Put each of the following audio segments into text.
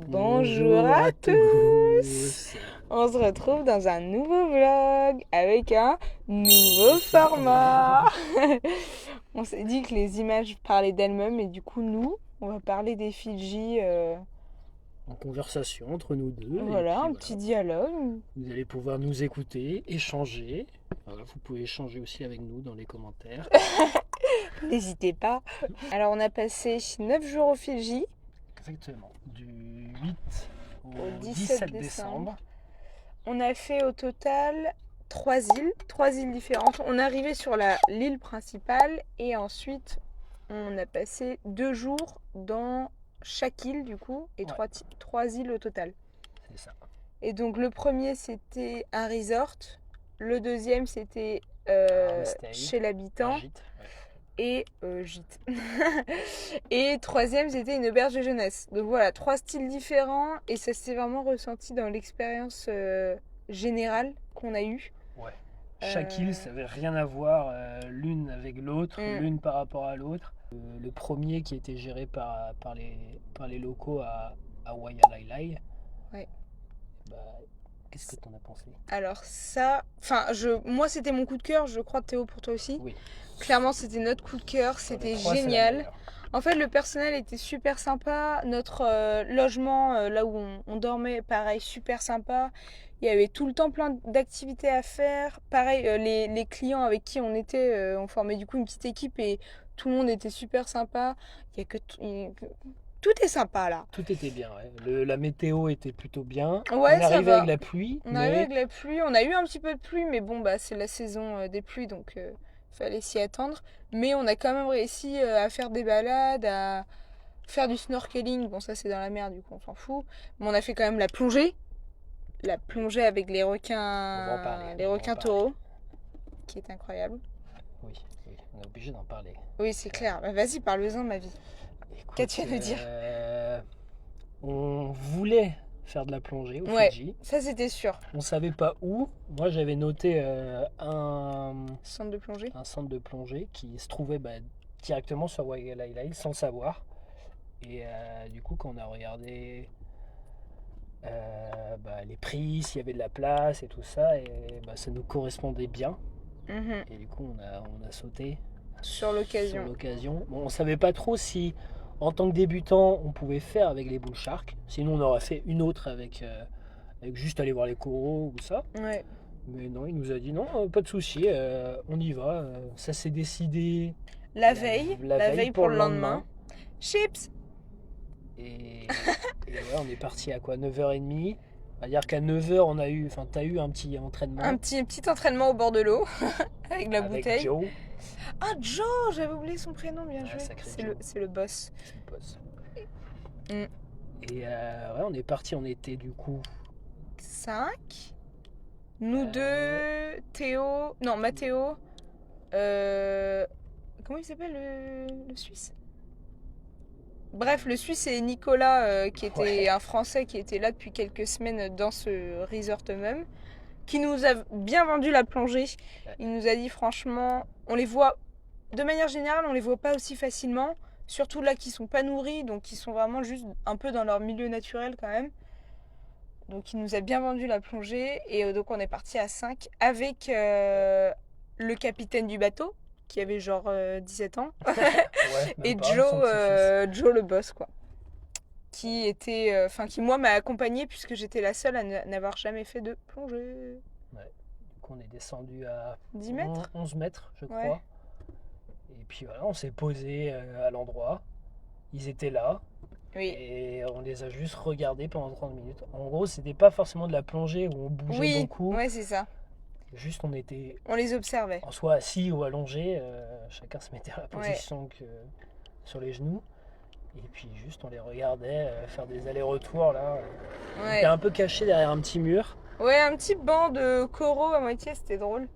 Bonjour à tous. On se retrouve dans un nouveau vlog avec un nouveau format. On s'est dit que les images parlaient d'elles-mêmes et du coup nous, on va parler des Fidji. En conversation entre nous deux. Voilà, Et puis un voilà, petit dialogue. vous allez pouvoir nous écouter, échanger. Voilà, vous pouvez échanger aussi avec nous dans les commentaires. N'hésitez pas. Alors on a passé 9 jours aux Fidji. Exactement. Du 8 Au au 17 17 décembre. On a fait au total 3 îles différentes. On est arrivé sur l'île principale et ensuite on a passé 2 jours dans chaque île du coup et Ouais. 3 îles au total. C'est ça. Et donc le premier c'était un resort, le deuxième c'était Homestay, chez l'habitant un gîte. Ouais. et gîte. Et troisième, c'était une auberge de jeunesse. Donc voilà, 3 styles différents et ça s'est vraiment ressenti dans l'expérience générale qu'on a eue. Ouais. Chaque île, ça n'avait rien à voir l'une avec l'autre, Mm. l'une par rapport à l'autre. Le premier qui était géré par les locaux à Waialailai. Ouais. Bah, qu'est-ce que t'en as pensé? Alors ça, moi c'était mon coup de cœur, je crois Théo pour toi aussi. Oui. Clairement c'était notre coup de cœur, Sur les c'était trois, c'est la génial. meilleure. En fait le personnel était super sympa, notre logement là où on dormait pareil super sympa. Il y avait tout le temps plein d'activités à faire. Pareil les clients avec qui on était, on formait du coup une petite équipe et tout le monde était super sympa. Il y a tout est sympa là. Tout était bien, ouais. La météo était plutôt bien. Ouais On ça arrivait va. avec la pluie, On arrivait mais avec la pluie, on a eu un petit peu de pluie, mais bon, bah, c'est la saison des pluies, donc fallait s'y attendre. Mais on a quand même réussi à faire des balades, à faire du snorkeling. Bon, ça c'est dans la mer, du coup on s'en fout. Mais on a fait quand même la plongée avec les on va en parler. requins taureaux, qui est incroyable. Oui, oui, on est obligé d'en parler. Oui, c'est clair. Bah, vas-y, parle-en, ma vie. Écoute, Qu'as-tu à nous dire? On voulait faire de la plongée au Ouais, Fidji. ça c'était sûr. On savait pas où. Moi, j'avais noté Centre de plongée. un centre de plongée qui se trouvait directement sur Waialailai sans le savoir. Et du coup, quand on a regardé les prix, s'il y avait de la place et tout ça, et ça nous correspondait bien. Mhm. Et du coup, on a sauté Sur l'occasion. Bon, on savait pas trop si, en tant que débutant, on pouvait faire avec les bull sharks. Sinon, on aurait fait une autre avec juste aller voir les coraux ou ça. Ouais. Mais non, il nous a dit non, pas de souci, on y va. Ça s'est décidé La veille pour le lendemain. Chips! Et ouais, on est parti à quoi, 9h30. On va dire qu'à 9h, t'as eu un petit entraînement Un petit entraînement au bord de l'eau avec la avec bouteille. Joe. Ah, Joe, j'avais oublié son prénom, bien Ah, joué. sacré C'est Joe. le boss. C'est le boss. Mm. Et ouais, on est parti, on était du coup 5. Nous Euh, deux, Théo. Non, Mathéo. Comment il s'appelle le Suisse? Bref, le Suisse c'est Nicolas, qui était Ouais. un Français qui était là depuis quelques semaines dans ce resort même, qui nous a bien vendu la plongée. Ouais. Il nous a dit franchement, on les voit, de manière générale, on les voit pas aussi facilement, surtout là qui sont pas nourris, donc qui sont vraiment juste un peu dans leur milieu naturel quand même. Donc il nous a bien vendu la plongée et donc on est parti à 5 avec le capitaine du bateau qui avait genre 17 ans Ouais, même et pas, son petit-fils. Joe le boss quoi. Qui était, qui moi m'a accompagnée puisque j'étais la seule à n'avoir jamais fait de plongée. Ouais. Du coup, on est descendu à 10 mètres 11 mètres, je Ouais. crois. Et puis voilà, on s'est posé à l'endroit. Ils étaient là. Oui. Et on les a juste regardés pendant 30 minutes. En gros, c'était pas forcément de la plongée où on bougeait Oui, beaucoup. ouais, c'est ça. Juste, on était On les observait. en soit assis ou allongé. Chacun se mettait à la position sur les genoux. Et puis juste, on les regardait faire des allers-retours là. On Ouais. était un peu cachés derrière un petit mur. Ouais, un petit banc de coraux à moitié, c'était drôle.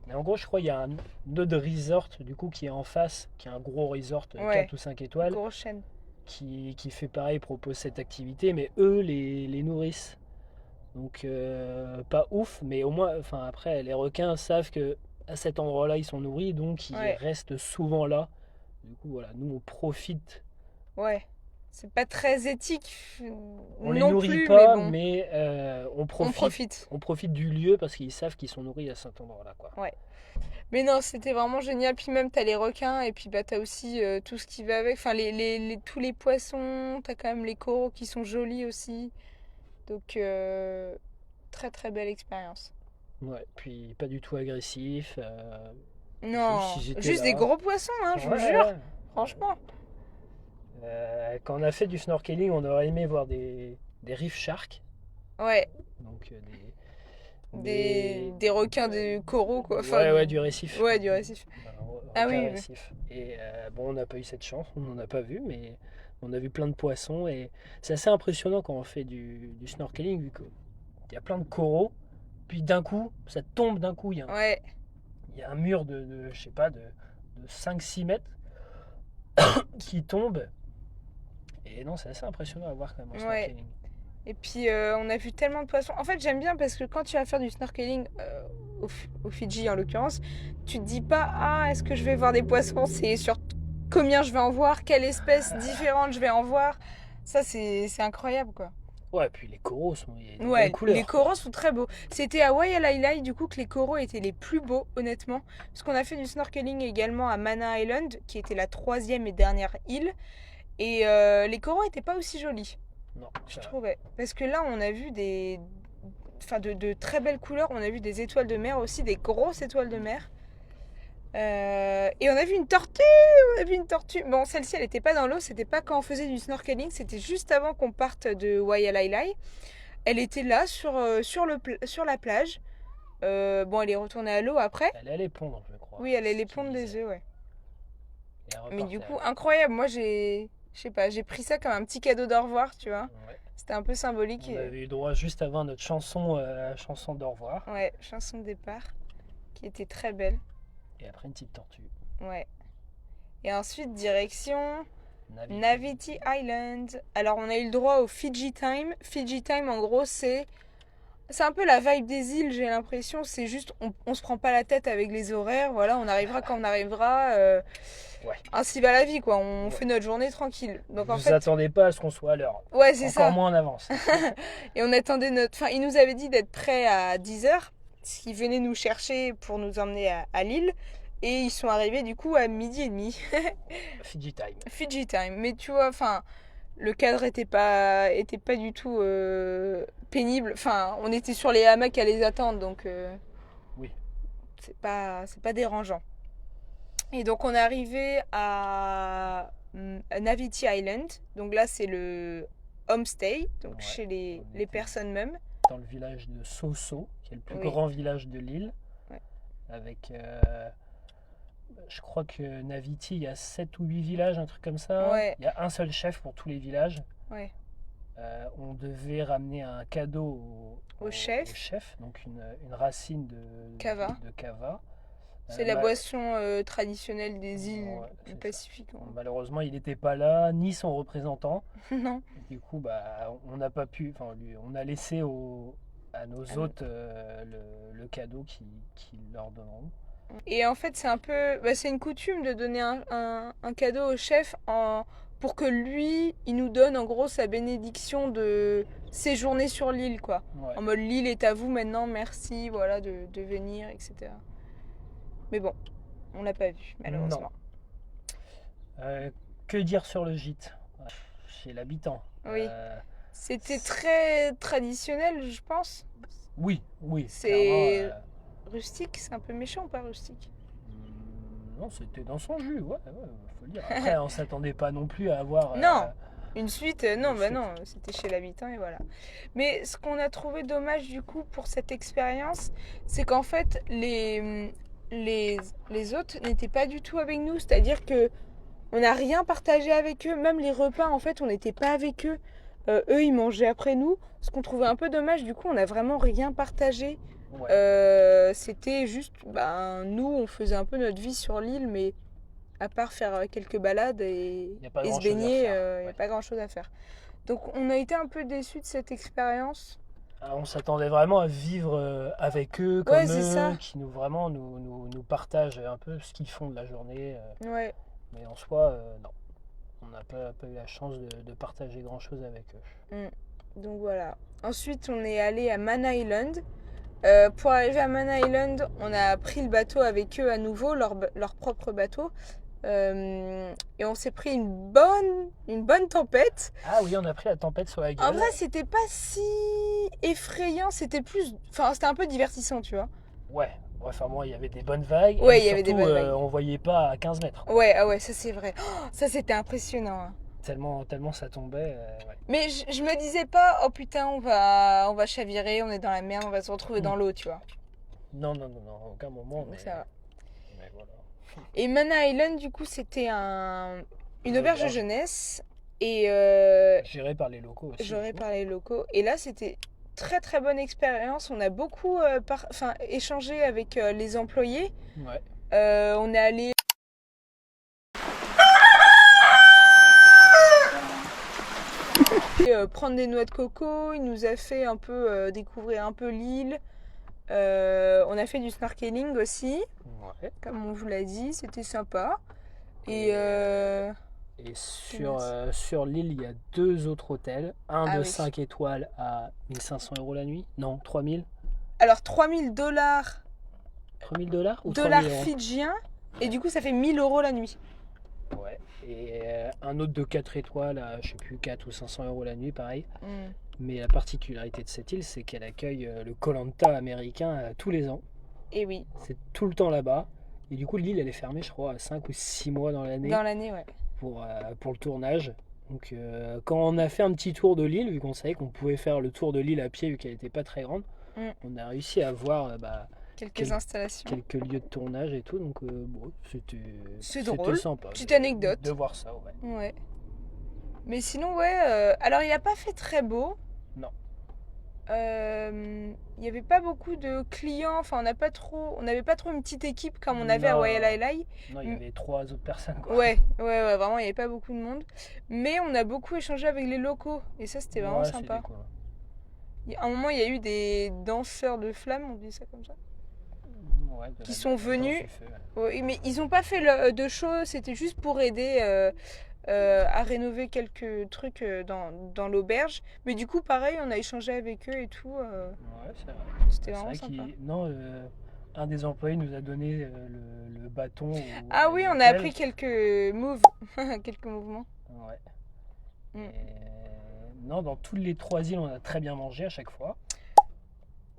Mais en gros, je crois qu'il y a un autre resort du coup qui est en face, qui est un gros resort Ouais. 4 ou 5 étoiles, Grosse chaîne. qui fait pareil, propose cette activité, mais eux les nourrissent. Donc pas ouf, mais au moins, enfin après, les requins savent que à cet endroit-là ils sont nourris, donc ils Ouais. restent souvent là. Du coup voilà, nous on profite Ouais. c'est pas très éthique On les non nourrit plus, mais pas, bon, mais on profite. on profite du lieu parce qu'ils savent qu'ils sont nourris à cet endroit-là, quoi. Ouais. Mais non, c'était vraiment génial. Puis même, t'as les requins et puis bah, t'as aussi tout ce qui va avec. Enfin, tous les poissons. T'as quand même les coraux qui sont jolis aussi. Donc, très très belle expérience. Ouais, puis pas du tout agressif. Juste Non, ils étaient juste des là. gros poissons, hein, je Ouais, vous jure. ouais. Franchement. Quand on a fait du snorkeling, on aurait aimé voir des reef sharks. Ouais, Donc des requins, des coraux, quoi. Enfin, ouais, ouais, du récif. ouais, du récif. Un Ah requin oui, oui. récif. Et bon, on n'a pas eu cette chance, on n'en a pas vu, mais on a vu plein de poissons. Et c'est assez impressionnant quand on fait du snorkeling, vu qu'il y a plein de coraux. Puis d'un coup, ça tombe d'un coup. Ouais, Il y a un mur je sais pas, de 5-6 mètres qui tombe. Et non, c'est assez impressionnant à voir quand même en ouais. snorkeling. Et puis, on a vu tellement de poissons. En fait, j'aime bien parce que quand tu vas faire du snorkeling, au Fidji en l'occurrence, tu te dis pas, ah, est-ce que je vais voir des poissons? C'est sur combien je vais en voir, quelle espèce différente je vais en voir. Ça, c'est incroyable, quoi. Ouais, puis les coraux il y a des belles Ouais, les couleurs, quoi. coraux sont très beaux. C'était à Waialailai, du coup, que les coraux étaient les plus beaux, honnêtement. Parce qu'on a fait du snorkeling également à Mana Island, qui était la troisième et dernière île. Et les coraux étaient pas aussi jolis, Non, je trouvais. Parce que là, on a vu enfin, de très belles couleurs. On a vu des étoiles de mer aussi, des grosses étoiles de mer. Et on a vu une tortue. On a vu une tortue. Bon, celle-ci, elle n'était pas dans l'eau. C'était pas quand on faisait du snorkeling. C'était juste avant qu'on parte de Waialailai. Elle était là sur la plage. Bon, elle est retournée à l'eau après. elle allait pondre, je crois. Oui, elle C'est allait ce qu'il pondre des disait. œufs, ouais. Et elle Mais du repartait à coup, l'eau. incroyable. Moi, je sais pas, j'ai pris ça comme un petit cadeau d'au revoir, tu vois. Ouais. C'était un peu symbolique. On avait eu droit juste avant notre chanson d'au revoir. Ouais, chanson de départ qui était très belle. Et après une petite tortue. Ouais. Et ensuite, direction Navy. Naviti Island. Alors, on a eu le droit au Fiji Time. Fiji Time, en gros, c'est un peu la vibe des îles, j'ai l'impression. C'est juste, on se prend pas la tête avec les horaires. Voilà, on arrivera quand on arrivera. Ouais. Ainsi va la vie, quoi. On Ouais. fait notre journée tranquille. Donc, en Vous fait, attendez pas à ce qu'on soit à l'heure. ouais, c'est Encore ça. moins en avance. Et on attendait enfin, il nous avait dit d'être prêt à 10h, ce qui venait nous chercher pour nous emmener à Lille. Et ils sont arrivés du coup à 12h30. Fiji time. Fiji time. Mais tu vois, enfin, le cadre était pas du tout pénible. Enfin, on était sur les hamacs à les attendre, donc Oui. c'est pas dérangeant. Et donc on est arrivé à Naviti Island. Donc là, c'est le homestay, donc Ouais. chez les On était personnes même. dans le village de Soso, qui est le plus Oui. grand village de l'île. Ouais. Avec, je crois que Naviti, il y a 7 ou 8 villages, un truc comme ça. Ouais. Il y a un seul chef pour tous les villages. Ouais. On devait ramener un cadeau Au chef. Donc une racine Kava. de kava. C'est la boisson traditionnelle des îles Ouais, du c'est Pacifique. Malheureusement, il n'était pas là, ni son représentant. Non. Du coup, bah, on n'a pas pu. Enfin, on a laissé à nos hôtes le cadeau qu'ils leur donneront. Et en fait, c'est un peu, c'est une coutume de donner un cadeau au chef pour que lui, il nous donne en gros sa bénédiction de séjourner sur l'île, quoi. Ouais. En mode l'île est à vous maintenant, merci, voilà, de venir, etc. Mais bon, on l'a pas vu, malheureusement. Que dire sur le gîte chez l'habitant? Oui. C'était très traditionnel, je pense. Oui. C'est clairement, rustique, c'est un peu méchant, pas rustique. non, c'était dans son jus, ouais, faut le dire. Après, on s'attendait pas non plus à avoir. Non. Une suite, non, Une bah suite. non, c'était chez l'habitant et voilà. Mais ce qu'on a trouvé dommage du coup pour cette expérience, c'est qu'en fait les hôtes n'étaient pas du tout avec nous, c'est-à-dire que on n'a rien partagé avec eux, même les repas en fait on n'était pas avec eux. Eux ils mangeaient après nous, ce qu'on trouvait un peu dommage, du coup on n'a vraiment rien partagé. Ouais. C'était juste, nous on faisait un peu notre vie sur l'île, mais à part faire quelques balades et Y a pas se grand-chose à baigner, faire, il n'y a ouais. pas grand chose à faire. Donc on a été un peu déçus de cette expérience. On s'attendait vraiment à vivre avec eux, comme Ouais, c'est ça. qui vraiment nous partagent un peu ce qu'ils font de la journée. Ouais. Mais en soi, non. On n'a pas eu la chance de partager grand-chose avec eux. Donc voilà. Ensuite, on est allé à Man Island. Pour arriver à Man Island, on a pris le bateau avec eux à nouveau, leur propre bateau. Et on s'est pris une bonne tempête. Ah oui, on a pris la tempête sur la gueule. En vrai, c'était pas si effrayant, c'était plus. Enfin, c'était un peu divertissant, tu vois. Ouais, enfin moi, il y avait des bonnes vagues. Ouais, et il y avait des surtout, bonnes vagues. on voyait pas à 15 mètres. Ouais, ah ouais, ça c'est vrai. Oh, ça c'était impressionnant, hein. Tellement ça tombait. Ouais. Mais je me disais pas, oh putain, on va chavirer, on est dans la merde, on va se retrouver dans l'eau, tu vois. Non, aucun moment. Donc Mais, ça va. mais voilà. Et Mana Island, du coup, c'était une auberge de jeunesse. Et Géré par les locaux aussi. j'aurais parlé locaux. Et là, c'était très très bonne expérience. On a beaucoup échangé avec les employés. Ouais. On est allé prendre des noix de coco. Il nous a fait un peu découvrir un peu l'île. On a fait du snorkeling aussi, Ouais. comme on vous l'a dit, c'était sympa. Et Et sur l'île, il y a 2 autres hôtels. Un Ah de oui. 5 étoiles à 1500 € la nuit. Non, 3000. alors $3,000 $3000 ou dollars 3000 € fidjiens, et du coup ça fait 1 000 € la nuit. Ouais. Et un autre de 4 étoiles à, je sais plus, 4 ou 500 € la nuit, pareil. Mais la particularité de cette île, c'est qu'elle accueille le koh américain tous les ans. Et oui, C'est tout le temps là-bas. Et du coup, l'île, elle est fermée, je crois, 5 ou 6 mois dans l'année dans l'année, ouais. pour le tournage. Donc, quand on a fait un petit tour de l'île, vu qu'on savait qu'on pouvait faire le tour de l'île à pied, vu qu'elle n'était pas très grande, on a réussi à voir Quelques installations. quelques lieux de tournage et tout. Donc, bon, C'est c'était drôle. sympa. Petite anecdote. De voir ça, ouais. Ouais. Mais sinon, ouais. Alors, il n'y a pas fait très beau. Non. Il n'y avait pas beaucoup de clients. Enfin, on n'avait pas trop une petite équipe comme on avait à Non. Waialailai. Non, il y avait 3 autres personnes, quoi. Ouais, vraiment, il n'y avait pas beaucoup de monde. Mais on a beaucoup échangé avec les locaux. Et ça, c'était vraiment Ouais, sympa. c'était cool. À un moment, il y a eu des danseurs de flammes, on dit ça comme ça. Ouais, Qui sont venus. du feu, ouais. Oui, mais ils n'ont pas fait de show, c'était juste pour aider à rénover quelques trucs dans l'auberge. Mais du coup, pareil, on a échangé avec eux et tout. Ouais, c'est vrai. C'était C'est vraiment vrai sympa. Non, un des employés nous a donné le bâton. Ah oui, on a appris quelques moves, quelques mouvements. Ouais. Mm. Non, dans toutes les 3 îles, on a très bien mangé à chaque fois.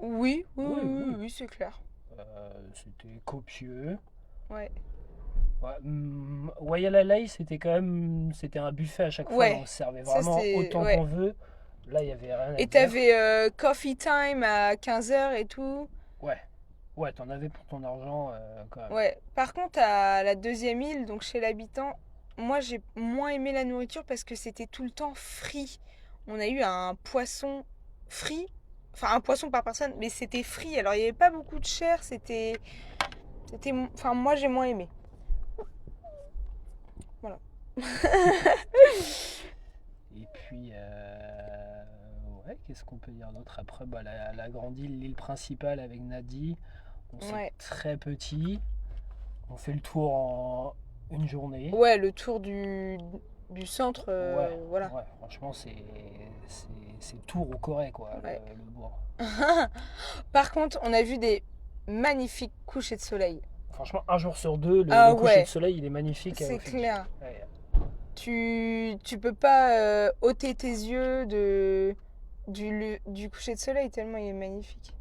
Oui, Oui. c'est clair. C'était copieux. Ouais. Ouais, Waialailai, c'était un buffet à chaque fois. Ouais. On se servait Ça, vraiment c'est- autant ouais. qu'on veut. Là, il y avait rien à Et dire. t'avais coffee time à 15h et tout. Ouais, t'en avais pour ton argent quand même. Ouais. Par contre, à la deuxième île, donc chez l'habitant, moi j'ai moins aimé la nourriture parce que c'était tout le temps frit. On a eu un poisson frit, enfin un poisson par personne, mais c'était frit. Alors il n'y avait pas beaucoup de chair, enfin moi j'ai moins aimé. Voilà. Et puis, ouais, qu'est-ce qu'on peut dire d'autre? Après, la grande île, l'île principale avec Nadi, c'est Ouais. très petit. On fait le tour en une journée. Ouais, le tour du centre, voilà. Ouais, franchement, c'est Tours au Corée, quoi, Ouais. le bourg. Par contre, on a vu des magnifiques couchers de soleil. Franchement, un jour sur deux, Ah le coucher ouais. de soleil, il est magnifique. C'est au Fidji. clair. Ouais. Tu peux pas ôter tes yeux du coucher de soleil tellement il est magnifique.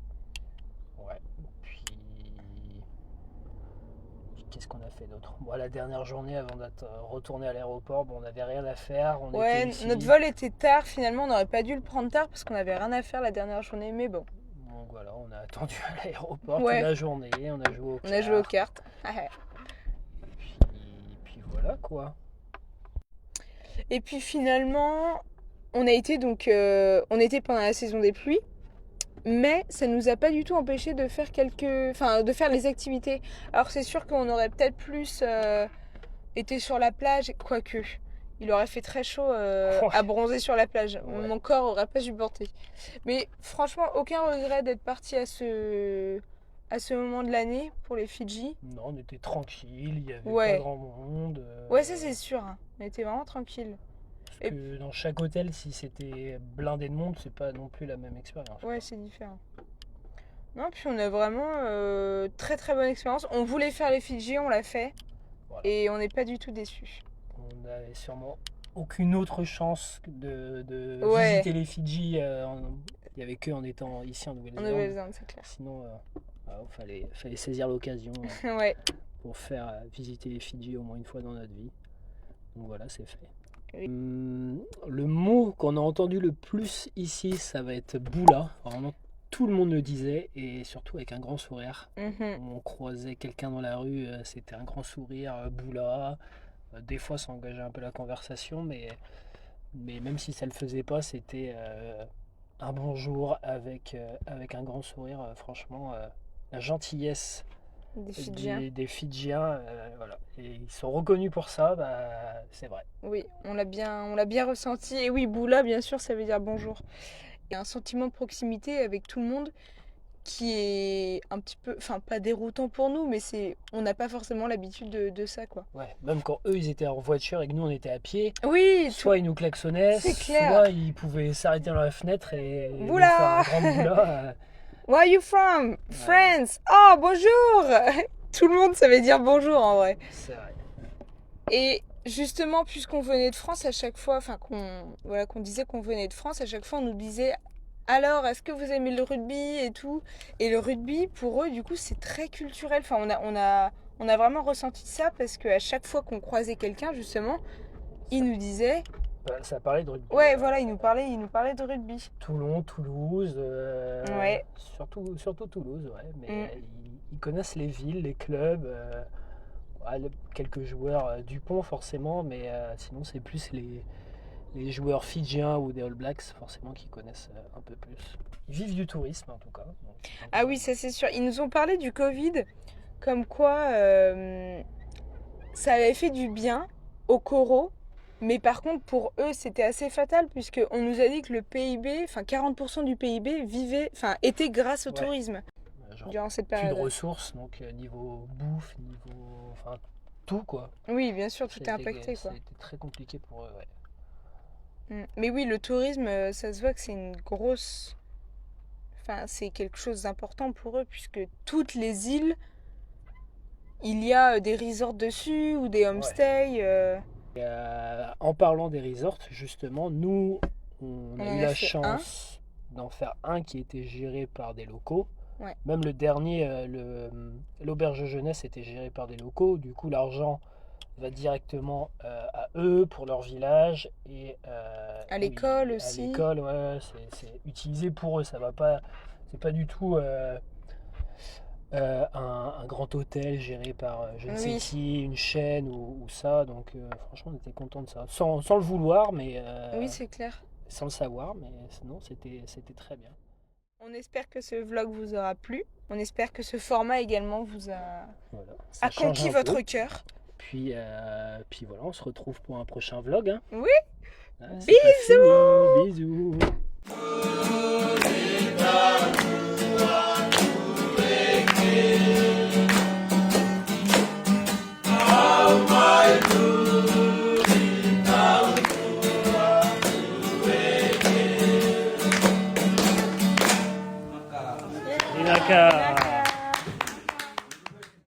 Ouais. Puis, qu'est-ce qu'on a fait d'autre? Bon, la dernière journée, avant d'être retourné à l'aéroport, bon, on n'avait rien à faire. On Ouais, était ici. notre vol était tard finalement, on n'aurait pas dû le prendre tard parce qu'on avait rien à faire la dernière journée, mais bon, Donc voilà, on a attendu à l'aéroport Ouais. toute la journée, on a joué aux on a joué aux cartes. cartes. Puis voilà quoi. Et puis finalement, on était pendant la saison des pluies, mais ça nous a pas du tout empêché de faire de faire les activités. Alors c'est sûr qu'on aurait peut-être plus été sur la plage, quoique. Il aurait fait très chaud à bronzer sur la plage. Ouais. Mon corps aurait pas supporté. Mais franchement, aucun regret d'être parti à à ce moment de l'année pour les Fidji. Non, on était tranquille, il n'y avait Ouais. pas grand monde. Ouais, ça c'est sûr, hein. On était vraiment tranquille. Parce Et- que dans chaque hôtel, si c'était blindé de monde, c'est pas non plus la même expérience. Ouais, c'est différent. Non, puis on a vraiment très très bonne expérience. On voulait faire les Fidji, on l'a fait. Voilà. Et on n'est pas du tout déçus. On n'avait sûrement aucune autre chance de Ouais. visiter les Fidji. Il n'y avait que en étant ici en En Nouvelle-Zélande. Nouvelle-Zélande, c'est clair. Sinon, fallait saisir l'occasion Ouais. pour faire visiter les Fidji au moins une fois dans notre vie. Donc voilà, c'est fait. Oui. Le mot qu'on a entendu le plus ici, ça va être boula. Vraiment, tout le monde le disait, et surtout avec un grand sourire. Mhm. On croisait quelqu'un dans la rue, c'était un grand sourire, boula. Des fois, ça engageait un peu la conversation, mais même si ça le faisait pas, c'était un bonjour avec un grand sourire. Franchement, la gentillesse Des Fidjiens. des Fidjiens, voilà. Et ils sont reconnus pour ça, c'est vrai. Oui, on l'a bien ressenti. Et oui, Boula, bien sûr, ça veut dire bonjour. Il y a un sentiment de proximité avec tout le monde qui est un petit peu, enfin pas déroutant pour nous, mais on n'a pas forcément l'habitude de ça, quoi. Ouais, même quand eux ils étaient en voiture et que nous on était à pied, Oui, soit ils nous klaxonnaient, C'est clair. soit ils pouvaient s'arrêter dans la fenêtre et nous Boula faire un grand boula. Where are you from? France. Oh, bonjour. Tout le monde savait dire bonjour en vrai. C'est vrai. Et justement, puisqu'on venait de France à chaque fois, enfin qu'on disait qu'on venait de France, à chaque fois on nous disait alors est-ce que vous aimez le rugby et tout. Et le rugby pour eux du coup c'est très culturel. Enfin on a vraiment ressenti ça parce qu'à chaque fois qu'on croisait quelqu'un justement, il nous disait Ça parlait de rugby. ouais voilà il nous parlait de rugby. Toulon, Toulouse, Ouais. surtout Toulouse, ouais. Mais ils connaissent les villes, les clubs, quelques joueurs Dupont forcément, mais sinon c'est plus les joueurs fidjiens ou des All Blacks forcément qui connaissent un peu plus. Ils vivent du tourisme en tout cas. Ah oui, ça c'est sûr. Ils nous ont parlé du Covid, comme quoi ça avait fait du bien aux coraux, mais par contre pour eux c'était assez fatal puisqu'on nous a dit que le PIB, enfin 40% du PIB était grâce au Ouais. tourisme Genre, durant cette plus de période. ressources, donc niveau bouffe, enfin tout quoi. Oui, bien sûr, tout est C'était- impacté quoi. C'était très compliqué pour eux, ouais. Mais oui, le tourisme, ça se voit que c'est une grosse... Enfin, c'est quelque chose d'important pour eux puisque toutes les îles, il y a des resorts dessus ou des homestays. En parlant des resorts, justement, nous, on a en eu a la fait chance d'en faire un qui était géré par des locaux. Ouais. Même le dernier, l'auberge jeunesse, était géré par des locaux. Du coup, l'argent va directement à eux pour leur village et À l'école à aussi. l'école, ouais, c'est utilisé pour eux. Ça va pas, c'est pas du tout un grand hôtel géré par je ne sais Oui. qui, une chaîne ou ça. Donc franchement, on était content de ça, sans le vouloir, mais Oui, c'est clair. sans le savoir, mais sinon c'était très bien. On espère que ce vlog vous aura plu. On espère que ce format également vous a Ça change conquis un peu. votre cœur. Puis voilà, on se retrouve pour un prochain vlog. Hein. Oui. Ah, c'est pas fini. Bisous. Inaka.